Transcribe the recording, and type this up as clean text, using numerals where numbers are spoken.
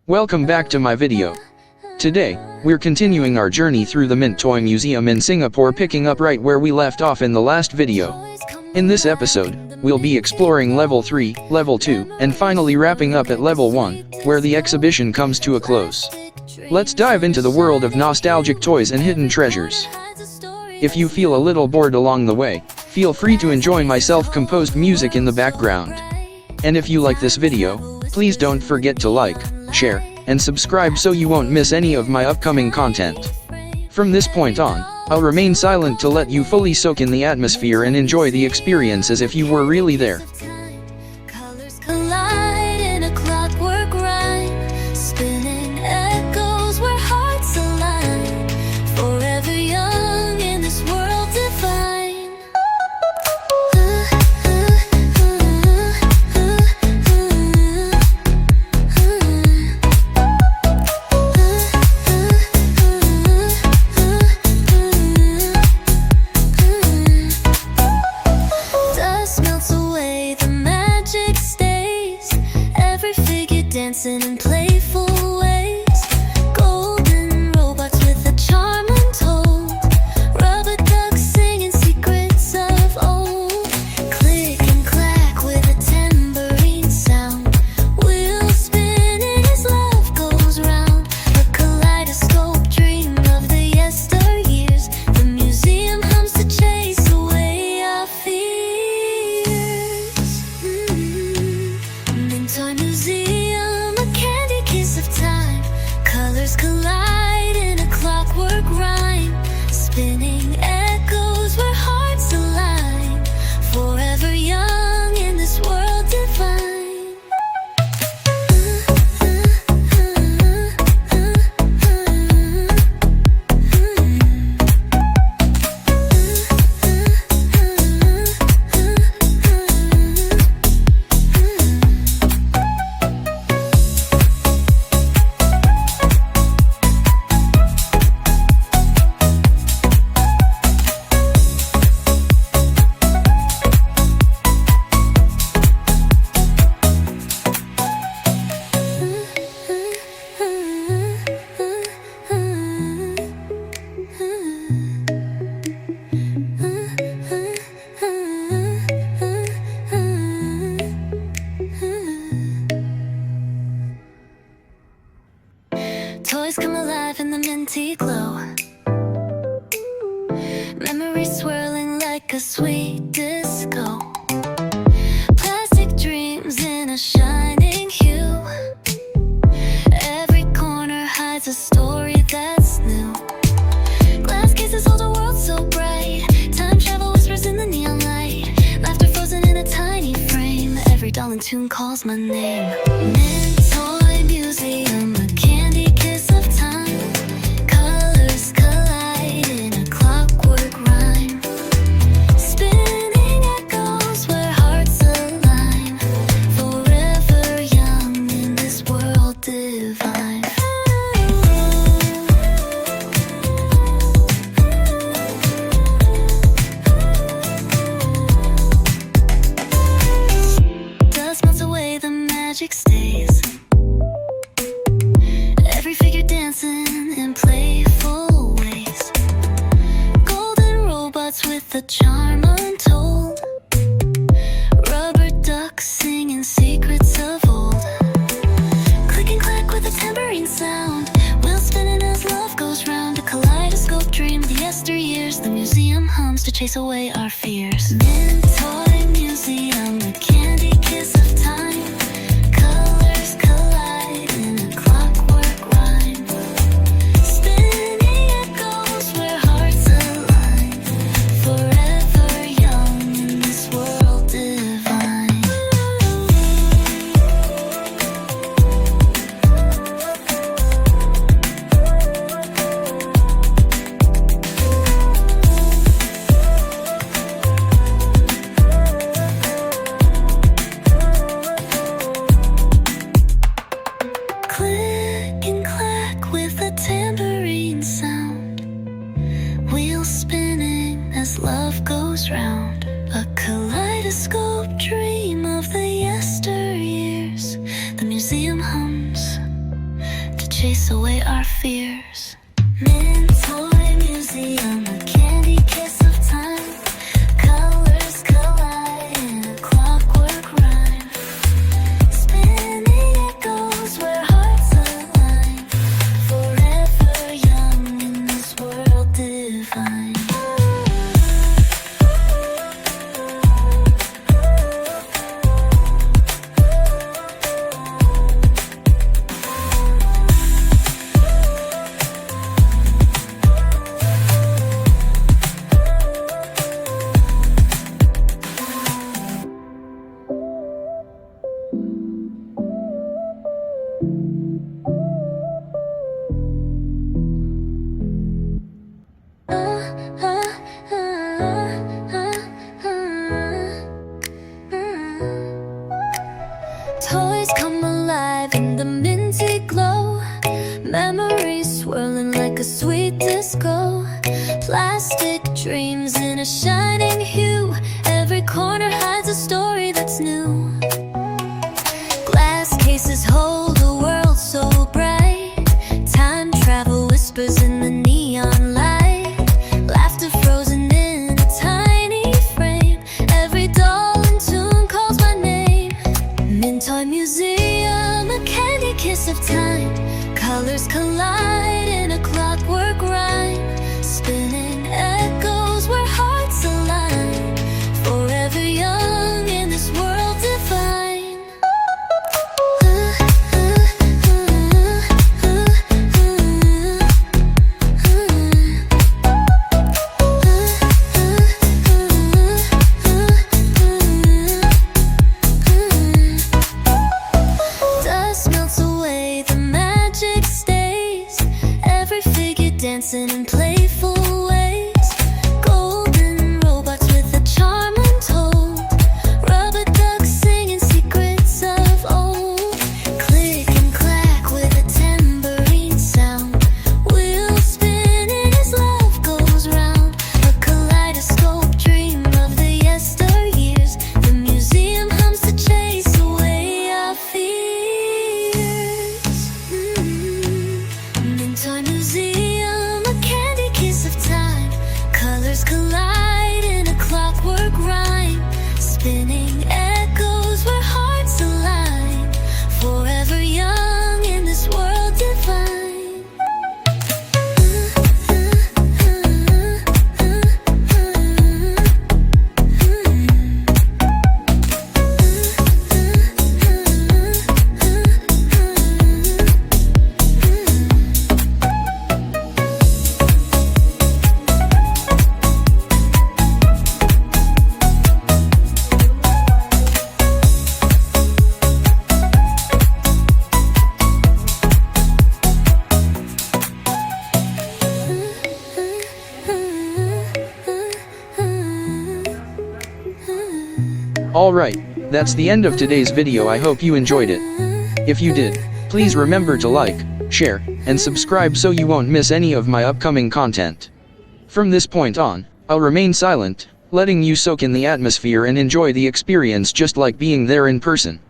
Welcome back to my video. Today, we're continuing our journey through the Mint Toy Museum in Singapore, picking up right where we left off in the last video. In this episode, we'll be exploring level 3, level 2, and finally wrapping up at level 1, where the exhibition comes to a close. Let's dive into the world of nostalgic toys and hidden treasures. If you feel a little bored along the way, feel free to enjoy my self-composed music in the background. And if you like this video, please don't forget to like, share, and subscribe so you won't miss any of my upcoming content. From this point on, I'll remain silent to let you fully soak in the atmosphere and enjoy the experience as if you were really there. Colors collide in a clockwork rhyme, spinning echoes where hearts align, forever young in this world divine. Dancing in playful ways, golden robots with a charm untold, rubber ducks singing secrets of old, click and clack with a tambourine sound, wheels spinning as love goes round, a kaleidoscope dream of the yesteryears, the museum hums to chase away our fears. Mint Toy Museum, of time, colors collide in a clockwork rhyme, spinning echoes where hearts align, forever young in this world divine. Toys come alive in the minty glow, memories swirling like a sweet disco, plastic dreams in a shining hue, every corner hides a story that's new, glass cases hold a world so bright, time travel whispers in the neon light, laughter frozen in a tiny frame, every doll in tune calls my name. Mint Toy Museum, a candy kiss of time, colors collide in a clockwork rhyme, spinning echoes where hearts align, forever young in this world divine. Dust melts away, the magic stays, every figure dancing in playful ways, golden robots with a charm untold, rubber ducks singing secrets of old, click and clack with a tambourine sound, wheels spinning as love goes round, a kaleidoscope dream of the yesteryears, the museum hums to chase away our fears. Mint Toy Museum, a candy kiss of time, colors collide in a clockwork rhyme, spinning echoes where hearts align, forever young in this world divine. Click and clack with a tambourine sound, wheels spinning as love goes round, a kaleidoscope dream of the yesteryears, the museum hums chase away our fears. Mint Toy Museum, a candy kiss of time. Colors collide in a clockwork rhyme. Spinning echoes where hearts align. Forever young in this world divine. Toys come alive in the minty glow. Memories swirling like a sweet disco. Plastic dreams in a shining hue. Every corner hides a story that's new. Glass cases hold a world so bright. Time travel whispers in the neon light. Laughter frozen in a tiny frame. Every doll in tune calls my name. Mint Toy Museum, a candy kiss of time. Colors collide in a clockwork rhyme. Spinning echoes where hearts align. Forever young in this world divine. Dust melts away, the magic stays. Every figure dancing in playful ways. Golden robots with a charm untold. Rubber ducks singing secrets of old. Click and clack with a tambourine sound. Wheels spinning as love goes round. A kaleidoscope dream of the yesteryears. The museum hums to chase away our fears. Mint Toy Museum, a candy kiss of time. Colors collide in a clockwork rhyme. Spinning echoes where hearts align. Forever young in this world divine. Alright, that's the end of today's video. I hope you enjoyed it. If you did, please remember to like, share, and subscribe so you won't miss any of my upcoming content. From this point on, I'll remain silent, letting you soak in the atmosphere and enjoy the experience just like being there in person.